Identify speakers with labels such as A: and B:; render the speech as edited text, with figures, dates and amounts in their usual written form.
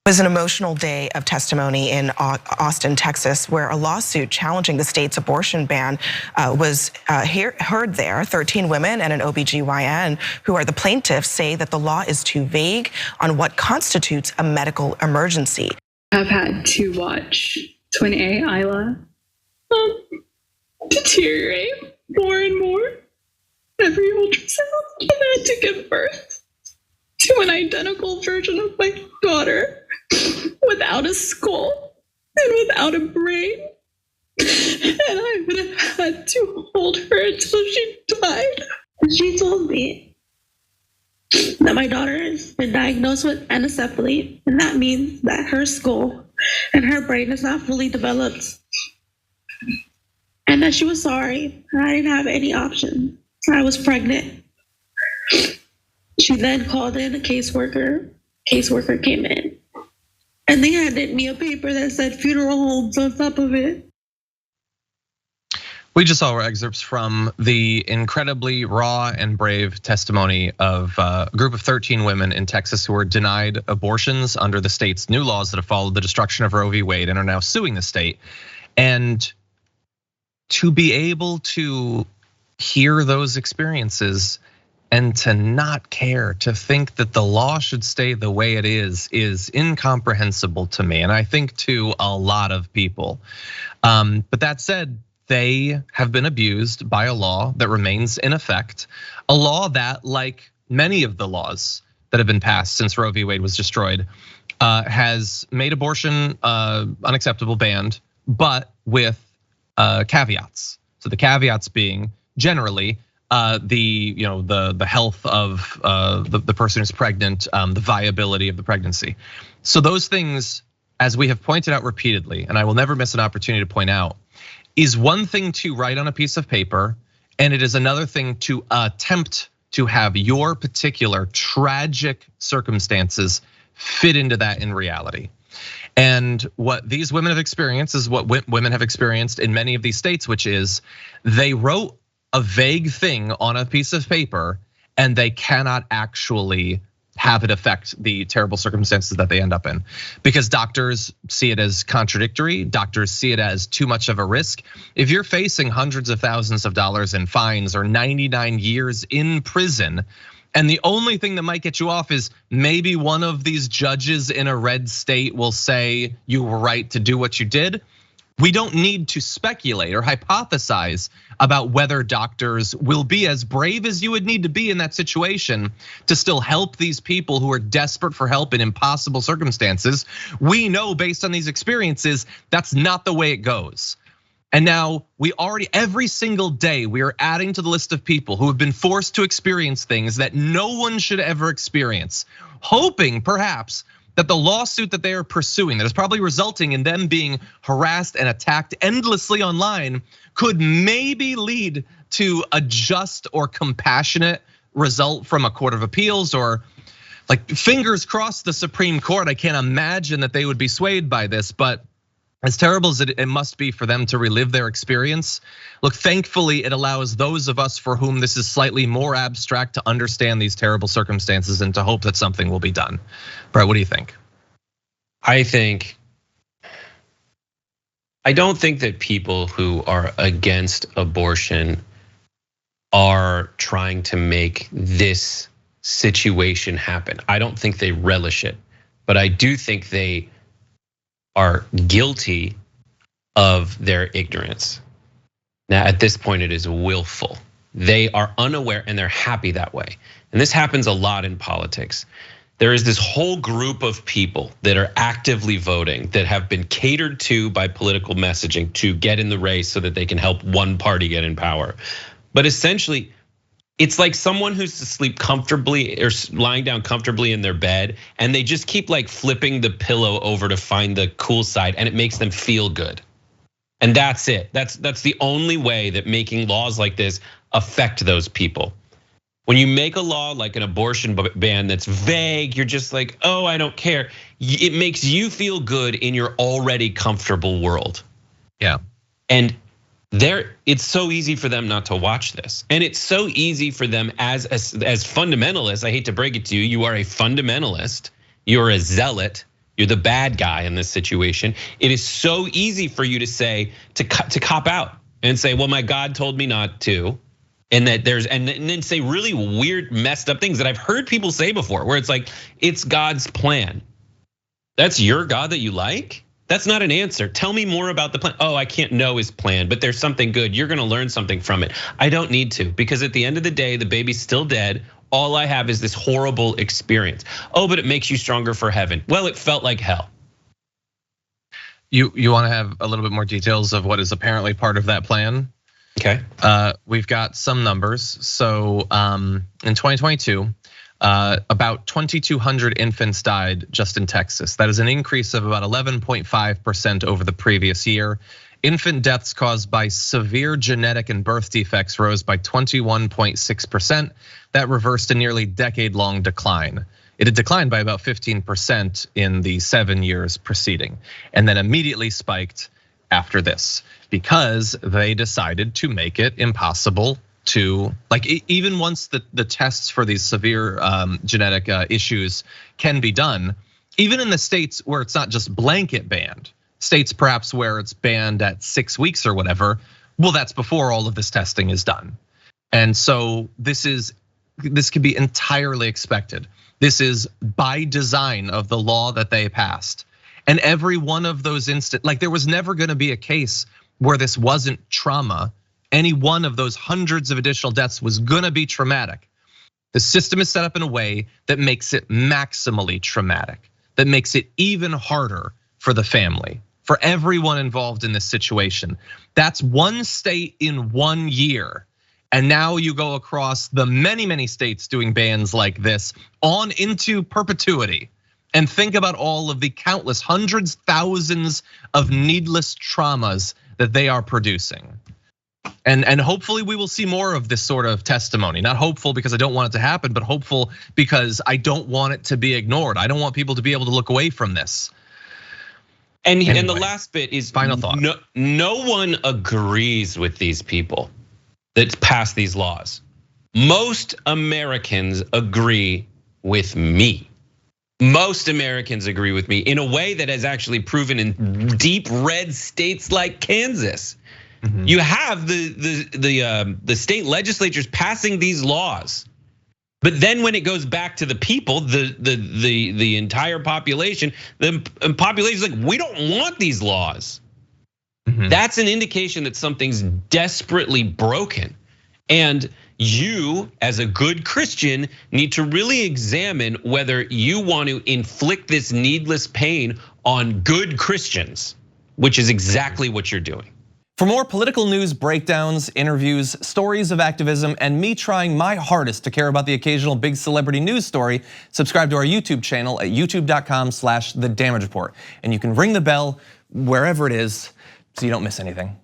A: It was an emotional day of testimony in Austin, Texas, where a lawsuit challenging the state's abortion ban was heard there. 13 women and an OBGYN who are the plaintiffs say that the law is too vague on what constitutes a medical emergency.
B: I've had to watch twin A, Isla, deteriorate more and more. Every ultrasound, and I had to give birth to an identical version of my daughter without a skull and without a brain. And I would have had to hold her until she died. She told me that my daughter has been diagnosed with anencephaly, and that means that her skull and her brain is not fully developed. And that she was sorry, and I didn't have any option. I was pregnant. She then called in a caseworker. Caseworker came in, and they handed me a paper that said funeral homes on top of it.
C: We just saw excerpts from the incredibly raw and brave testimony of a group of 13 women in Texas who were denied abortions under the state's new laws that have followed the destruction of Roe v. Wade and are now suing the state. And to be able to hear those experiences and to not care, to think that the law should stay the way it is incomprehensible to me, and I think to a lot of people. But that said, they have been abused by a law that remains in effect, a law that, like many of the laws that have been passed since Roe v. Wade was destroyed, has made abortion unacceptable, banned, but with caveats. So the caveats being generally the health of the person who's pregnant, the viability of the pregnancy. So those things, as we have pointed out repeatedly, and I will never miss an opportunity to point out, is one thing to write on a piece of paper, and it is another thing to attempt to have your particular tragic circumstances fit into that in reality. And what these women have experienced is what women have experienced in many of these states, which is they wrote a vague thing on a piece of paper and they cannot actually have it affect the terrible circumstances that they end up in, because doctors see it as contradictory. Doctors see it as too much of a risk. If you're facing hundreds of thousands of dollars in fines or 99 years in prison, and the only thing that might get you off is maybe one of these judges in a red state will say you were right to do what you did, we don't need to speculate or hypothesize about whether doctors will be as brave as you would need to be in that situation to still help these people who are desperate for help in impossible circumstances. We know based on these experiences, that's not the way it goes. And now every single day, we are adding to the list of people who have been forced to experience things that no one should ever experience, hoping perhaps that the lawsuit that they are pursuing, that is probably resulting in them being harassed and attacked endlessly online, could maybe lead to a just or compassionate result from a court of appeals, or like fingers crossed the Supreme Court. I can't imagine that they would be swayed by this, but as terrible as it must be for them to relive their experience, look, thankfully it allows those of us for whom this is slightly more abstract to understand these terrible circumstances and to hope that something will be done. Brett, what do you think?
D: I don't think that people who are against abortion are trying to make this situation happen. I don't think they relish it, but I do think they are guilty of their ignorance. Now, at this point, it is willful. They are unaware and they're happy that way. And this happens a lot in politics. There is this whole group of people that are actively voting that have been catered to by political messaging to get in the race so that they can help one party get in power. But essentially, it's like someone who's asleep comfortably or lying down comfortably in their bed, and they just keep like flipping the pillow over to find the cool side, and it makes them feel good. And that's it. That's the only way that making laws like this affect those people. When you make a law like an abortion ban that's vague, you're just like, oh, I don't care. It makes you feel good in your already comfortable world.
C: Yeah.
D: And it's so easy for them not to watch this. And it's so easy for them as fundamentalists, I hate to break it to you, you are a fundamentalist, you're a zealot, You're the bad guy in this situation. It is so easy for you to say, to cop out and say, well, my God told me not to. And that and then say really weird, messed up things that I've heard people say before, where it's like, it's God's plan. That's your God that you like? That's not an answer. Tell me more about the plan. Oh, I can't know his plan, but there's something good. You're gonna learn something from it. I don't need to, because at the end of the day, the baby's still dead. All I have is this horrible experience. Oh, but it makes you stronger for heaven. Well, it felt like hell.
C: You want to have a little bit more details of what is apparently part of that plan?
D: Okay.
C: We've got some numbers. So in 2022, about 2,200 infants died just in Texas. That is an increase of about 11.5% over the previous year. Infant deaths caused by severe genetic and birth defects rose by 21.6%. That reversed a nearly decade-long decline. It had declined by about 15% in the 7 years preceding, and then immediately spiked after this, because they decided to make it impossible to, like, even once the tests for these severe genetic issues can be done, even in the states where it's not just blanket banned, states perhaps where it's banned at 6 weeks or whatever, well, that's before all of this testing is done. And so this could be entirely expected. This is by design of the law that they passed. And every one of those like there was never gonna be a case where this wasn't trauma. Any one of those hundreds of additional deaths was gonna be traumatic. The system is set up in a way that makes it maximally traumatic, that makes it even harder for the family, for everyone involved in this situation. That's one state in 1 year. And now you go across the many, many states doing bans like this on into perpetuity. And think about all of the countless hundreds, thousands of needless traumas that they are producing. And hopefully we will see more of this sort of testimony. Not hopeful because I don't want it to happen, but hopeful because I don't want it to be ignored. I don't want people to be able to look away from this.
D: And the last bit is
C: final thought.
D: No one agrees with these people that pass these laws. Most Americans agree with me. Most Americans agree with me in a way that has actually proven in deep red states like Kansas. Mm-hmm. You have the state legislatures passing these laws, but then when it goes back to the people, the entire population, the population's like, we don't want these laws. Mm-hmm. That's an indication that something's desperately broken. And you, as a good Christian, need to really examine whether you want to inflict this needless pain on good Christians, which is exactly what you're doing.
E: For more political news breakdowns, interviews, stories of activism, and me trying my hardest to care about the occasional big celebrity news story, subscribe to our YouTube channel at youtube.com/The Damage Report. And you can ring the bell wherever it is so you don't miss anything.